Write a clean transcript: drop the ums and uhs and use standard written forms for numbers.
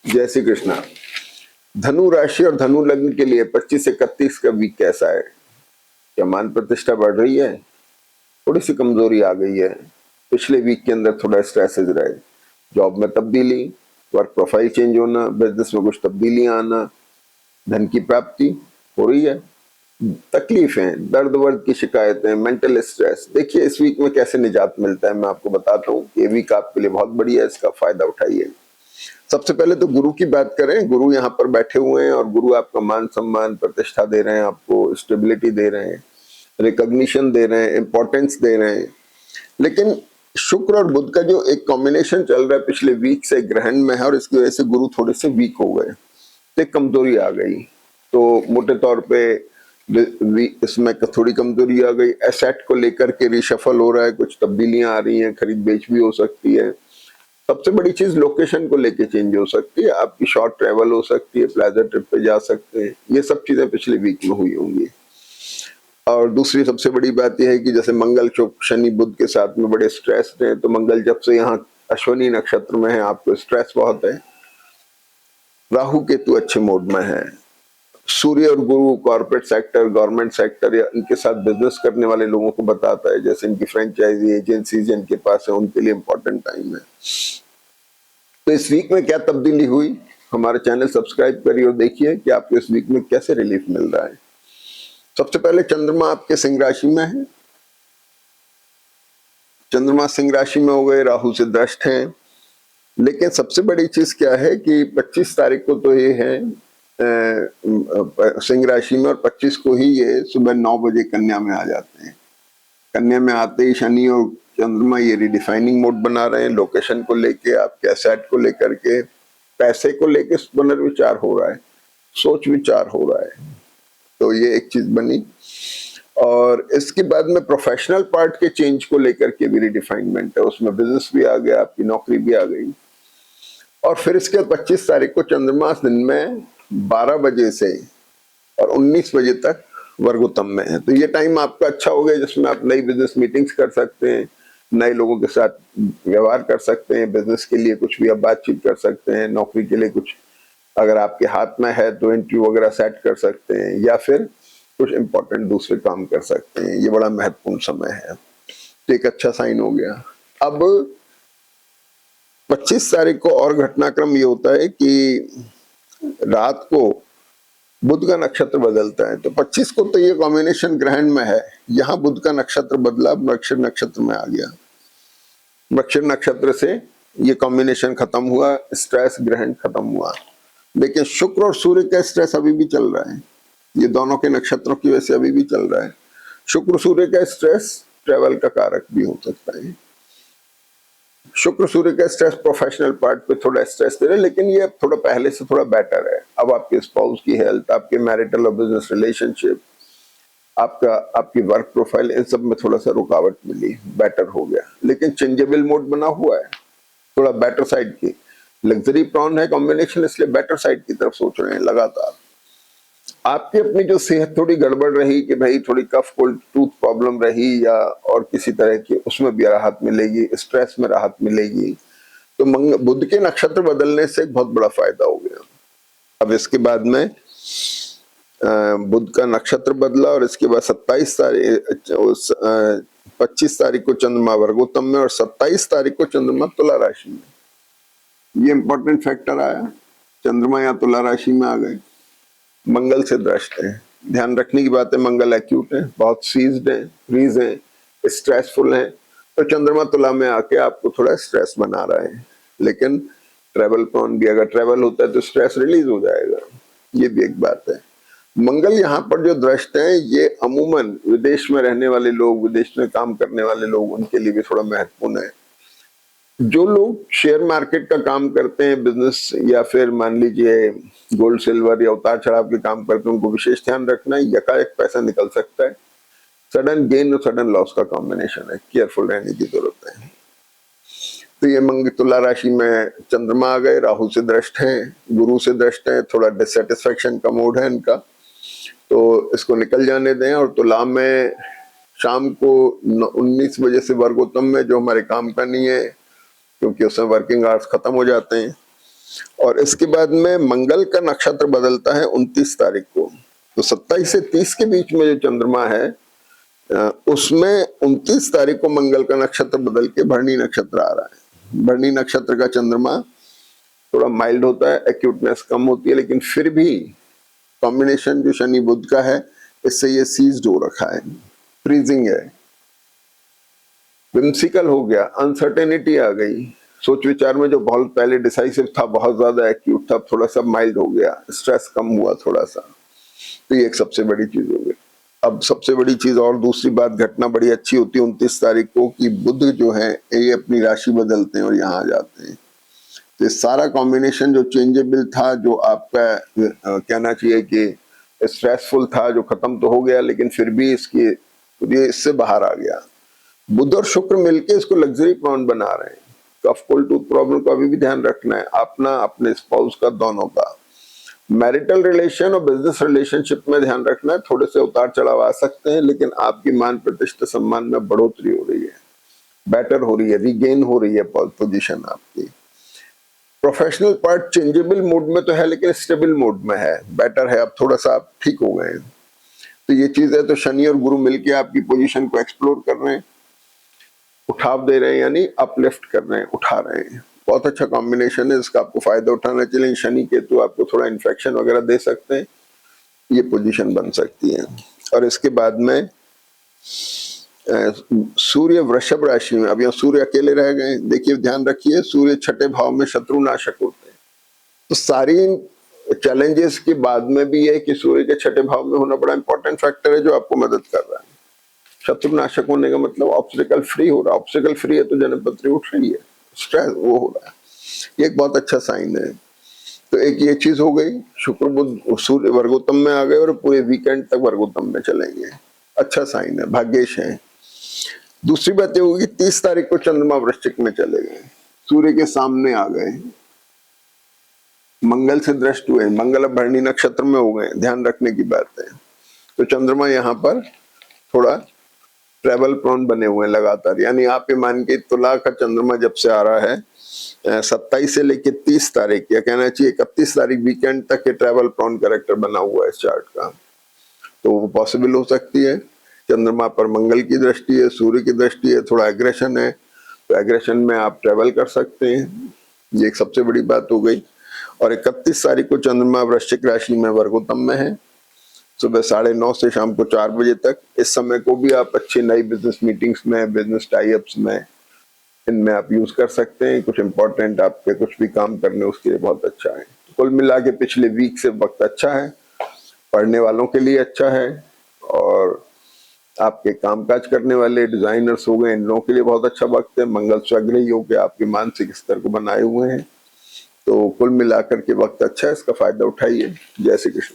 जय श्री कृष्णा। धनु राशि और धनु लग्न के लिए 25 से 31 का वीक कैसा है? क्या मान प्रतिष्ठा बढ़ रही है? थोड़ी सी कमजोरी आ गई है। पिछले वीक के अंदर थोड़ा स्ट्रेसेस रहे। जॉब में तब्दीली, वर्क प्रोफाइल चेंज होना, बिजनेस में कुछ तब्दीलियां आना, धन की प्राप्ति हो रही है। तकलीफें, दर्द वर्द की शिकायतें, मेंटल स्ट्रेस। देखिए इस वीक में कैसे निजात मिलता है, मैं आपको बताता हूँ। ये वीक आपके लिए बहुत बढ़िया है, इसका फायदा उठाइए। सबसे पहले तो गुरु की बात करें। गुरु यहाँ पर बैठे हुए हैं और गुरु आपका मान सम्मान प्रतिष्ठा दे रहे हैं, आपको स्टेबिलिटी दे रहे हैं, रिकॉग्निशन दे रहे हैं, इंपॉर्टेंस दे रहे हैं। लेकिन शुक्र और बुध का जो एक कॉम्बिनेशन चल रहा है पिछले वीक से ग्रहण में है, और इसकी वजह से गुरु थोड़े से वीक हो गए, तो एक कमजोरी आ गई। तो मोटे तौर पे इसमें थोड़ी कमजोरी आ गई। एसेट को लेकर के रिशफल हो रहा है, कुछ तब्दीलियां आ रही हैं, खरीद बेच भी हो सकती है। सबसे बड़ी चीज लोकेशन को लेके चेंज हो सकती है, आपकी शॉर्ट ट्रेवल हो सकती है, प्लेजर ट्रिप पे जा सकते हैं। ये सब चीजें पिछले वीक में हुई होंगी। और दूसरी सबसे बड़ी बात यह है कि जैसे मंगल शनि बुध के साथ में बड़े स्ट्रेस हैं, तो मंगल जब से यहाँ अश्विनी नक्षत्र में है, आपको स्ट्रेस बहुत है। राहु केतु अच्छे मोड में है। सूर्य और गुरु कॉर्पोरेट सेक्टर, गवर्नमेंट सेक्टर या इनके साथ बिजनेस करने वाले लोगों को बताता है, जैसे इनकी फ्रेंचाइजी एजेंसी जिनके पास है, उनके लिए इंपॉर्टेंट टाइम है। तो इस वीक में क्या तब्दीली हुई, हमारे चैनल सब्सक्राइब करिए और देखिए कि आपको इस वीक में कैसे रिलीफ मिल रहा है। सबसे पहले चंद्रमा आपके सिंह राशि में है। चंद्रमा सिंह राशि में हो गए, राहु से दृष्ट हैं। लेकिन सबसे बड़ी चीज क्या है कि 25 तारीख को तो ये है सिंह राशि में, और 25 को ही ये सुबह 9 बजे कन्या में आ जाते हैं। कन्या में आते ही शनि और चंद्रमा ये रिडिफाइनिंग मोड बना रहे हैं। लोकेशन को लेके, आपके एसेट को लेकर के, पैसे को लेके पुनर्विचार हो रहा है, सोच विचार हो रहा है। तो ये एक चीज बनी। और इसके बाद में प्रोफेशनल पार्ट के चेंज को लेकर के भी रिडिफाइनमेंट है, उसमें बिजनेस भी आ गया, आपकी नौकरी भी आ गई। और फिर इसके 25 तारीख को चंद्रमा दिन में 12 बजे से और 19 बजे तक वर्गोत्तम में है। तो ये टाइम आपका अच्छा हो गया, जिसमें आप नई बिजनेस मीटिंग्स कर सकते हैं, नए लोगों के साथ व्यवहार कर सकते हैं, बिजनेस के लिए कुछ भी आप बातचीत कर सकते हैं, नौकरी के लिए कुछ अगर आपके हाथ में है तो इंटरव्यू वगैरह सेट कर सकते हैं, या फिर कुछ इंपॉर्टेंट दूसरे काम कर सकते हैं। ये बड़ा महत्वपूर्ण समय है, तो एक अच्छा साइन हो गया। अब 25 तारीख को और घटनाक्रम ये होता है कि रात को बुध का नक्षत्र बदलता है। तो 25 को तो ये कॉम्बिनेशन ग्रहण में है, यहाँ बुध का नक्षत्र बदला, मृगशिर नक्षत्र में आ गया। मृगशिर नक्षत्र से ये कॉम्बिनेशन खत्म हुआ, स्ट्रेस ग्रहण खत्म हुआ। लेकिन शुक्र और सूर्य का स्ट्रेस अभी भी चल रहा है, ये दोनों के नक्षत्रों की वजह से अभी भी चल रहा है। शुक्र सूर्य का स्ट्रेस ट्रेवल का कारक भी हो सकता है। शुक्र सूर्य का स्ट्रेस प्रोफेशनल पार्ट पे थोड़ा स्ट्रेस दे रहा है, लेकिन ये थोड़ा पहले से थोड़ा बेटर है। अब आपके स्पाउस की हेल्थ, आपके मैरिटल और बिजनेस रिलेशनशिप, आपकी वर्क प्रोफाइल, इन सब में थोड़ा सा रुकावट मिली, बेटर हो गया। लेकिन चेंजेबल मोड बना हुआ है, थोड़ा बेटर साइड की लग्जरी प्रॉन है कॉम्बिनेशन, इसलिए बेटर साइड की तरफ सोच रहे हैं लगातार। आपकी अपनी जो सेहत थोड़ी गड़बड़ रही कि भाई थोड़ी कफ कोल्ड टूथ प्रॉब्लम रही या और किसी तरह की, उसमें भी राहत मिलेगी, स्ट्रेस में राहत मिलेगी। तो बुध के नक्षत्र बदलने से एक बहुत बड़ा फायदा हो गया। अब इसके बाद में बुध का नक्षत्र बदला, और इसके बाद 25 तारीख को चंद्रमा वर्गोत्तम में और 27 तारीख को चंद्रमा तुला राशि में। ये इंपॉर्टेंट फैक्टर आया, चंद्रमा या तुला राशि में आ गए, मंगल से दृष्ट है। ध्यान रखने की बात है, मंगल एक्यूट है, बहुत सीज्ड है, फ्रीज है, स्ट्रेसफुल है। तो चंद्रमा तुला में आके आपको थोड़ा स्ट्रेस बना रहा है। लेकिन ट्रेवल प्रोन भी, अगर ट्रेवल होता है तो स्ट्रेस रिलीज हो जाएगा, ये भी एक बात है। मंगल यहाँ पर जो दृष्ट है, ये अमूमन विदेश में रहने वाले लोग, विदेश में काम करने वाले लोग, उनके लिए भी थोड़ा महत्वपूर्ण है। जो लोग शेयर मार्केट का काम करते हैं, बिजनेस, या फिर मान लीजिए गोल्ड सिल्वर या उतार चढ़ाव के काम करते हैं, उनको विशेष ध्यान रखना है। यकायक पैसा निकल सकता है, सडन गेन और सडन लॉस का कॉम्बिनेशन है, केयरफुल रहने की जरूरत है। तो ये मंगल तुला राशि में चंद्रमा आ गए, राहु से दृष्ट है, गुरु से दृष्ट है, थोड़ा डिससेटिस्फेक्शन का मूड है इनका, तो इसको निकल जाने दें। और तुला में शाम को 19 बजे से वर्गोत्तम में, जो हमारे काम का नहीं है, क्योंकि उसमें वर्किंग आवर्स खत्म हो जाते हैं। और इसके बाद में मंगल का नक्षत्र बदलता है 29 तारीख को। तो 27 से 30 के बीच में जो चंद्रमा है उसमें 29 तारीख को मंगल का नक्षत्र बदल के भरणी नक्षत्र आ रहा है। भरणी नक्षत्र का चंद्रमा थोड़ा माइल्ड होता है, एक्यूटनेस कम होती है, लेकिन फिर भी कॉम्बिनेशन जो शनि बुध का है इससे ये सीज्ड हो रखा है, फ्रीजिंग है, विम्सिकल हो गया, अनसर्टेनिटी आ गई, सोच विचार में जो बहुत पहले डिसाइसिव था बहुत ज्यादा एक्यूट था, थोड़ा सा माइल्ड हो गया, स्ट्रेस कम हुआ थोड़ा सा। तो ये एक सबसे बड़ी चीज हो गई। अब सबसे बड़ी चीज और दूसरी बात घटना बड़ी अच्छी होती है 29 तारीख को कि बुध जो है ये अपनी राशि बदलते हैं और यहाँ आ जाते हैं। तो सारा कॉम्बिनेशन जो चेंजेबल था, जो आपका कहना चाहिए कि स्ट्रेसफुल था, जो खत्म तो हो गया लेकिन फिर भी इससे बाहर आ गया। बुध और शुक्र मिलके इसको लग्जरी प्लॉन बना रहे हैं। कफ कोल्ड टूथ प्रॉब्लम का अभी भी ध्यान रखना है, अपना अपने स्पाउस का, दोनों का। मैरिटल रिलेशन और बिजनेस रिलेशनशिप में ध्यान रखना है, थोड़े से उतार चढ़ाव आ सकते हैं, लेकिन आपकी मान प्रतिष्ठा सम्मान में बढ़ोतरी हो रही है, बेटर हो रही है, रिगेन हो रही है पोजीशन आपकी। प्रोफेशनल पार्ट चेंजेबल मोड में तो है लेकिन स्टेबल मोड में है, बेटर है, अब थोड़ा सा आप ठीक हो गए हैं। तो ये चीज है। तो शनि और गुरु मिलके आपकी पोजीशन को एक्सप्लोर कर रहे हैं, उठाव दे रहे हैं, यानी अपलिफ्ट कर रहे हैं, उठा रहे हैं। बहुत अच्छा कॉम्बिनेशन है, इसका आपको फायदा उठाना चाहिए। शनि केतु आपको थोड़ा इन्फेक्शन वगैरह दे सकते हैं, ये पोजीशन बन सकती है। और इसके बाद में सूर्य वृषभ राशि में, अब यहाँ सूर्य अकेले रह गए। देखिए ध्यान रखिए, सूर्य छठे भाव में शत्रु नाशक होते हैं। तो सारी चैलेंजेस के बाद में भी है कि सूर्य के छठे भाव में होना बड़ा इंपॉर्टेंट फैक्टर है जो आपको मदद कर रहा है। शत्रु नाशक होने का मतलब ऑब्स्टिकल फ्री हो रहा है, ऑब्स्टिकल फ्री है तो जनपत्री उठ रही है, स्ट्रेस वो हो रहा है, ये एक बहुत अच्छा साइन है। तो एक ये चीज हो गई, शुक्र बुध सूर्य वर्गोत्तम में आ गए और पूरे वीकेंड तक वर्गोत्तम में चलेंगे, अच्छा साइन है, भाग्येश है। दूसरी बात ये होगी 30 तारीख को चंद्रमा वृश्चिक में चले गए, सूर्य के सामने आ गए, मंगल से दृष्ट हुए, मंगल अब भरणी नक्षत्र में हो गए, ध्यान रखने की बात है। तो चंद्रमा यहाँ पर थोड़ा ट्रेवल प्रोन बने हुए हैं लगातार, यानी आप ये मान के तुला का चंद्रमा जब से आ रहा है 27 से लेके 30 तारीख, या कहना चाहिए 31 तारीख वीकेंड तक के ट्रेवल प्रोन कैरेक्टर बना हुआ है इस चार्ट का, तो वो पॉसिबल हो सकती है। चंद्रमा पर मंगल की दृष्टि है, सूर्य की दृष्टि है, थोड़ा एग्रेशन है, तो एग्रेशन में आप ट्रेवल कर सकते हैं, ये एक सबसे बड़ी बात हो गई। और 31 तारीख को चंद्रमा वृश्चिक राशि में वर्गोत्तम में है, सुबह 9:30 से शाम को 4 बजे तक। इस समय को भी आप अच्छी नई बिजनेस मीटिंग्स में, बिजनेस टाइअप्स में, इनमें आप यूज कर सकते हैं। कुछ इंपॉर्टेंट आपके कुछ भी काम करने उसके लिए बहुत अच्छा है। कुल मिला के पिछले वीक से वक्त अच्छा है, पढ़ने वालों के लिए अच्छा है, और आपके कामकाज करने वाले डिजाइनर्स हो गए, इन लोगों के लिए बहुत अच्छा वक्त है। मंगल स्वग्रही होकर आपके मानसिक स्तर को बनाए हुए हैं, तो कुल मिलाकर के वक्त अच्छा है, इसका फायदा उठाइए। जय श्री कृष्ण।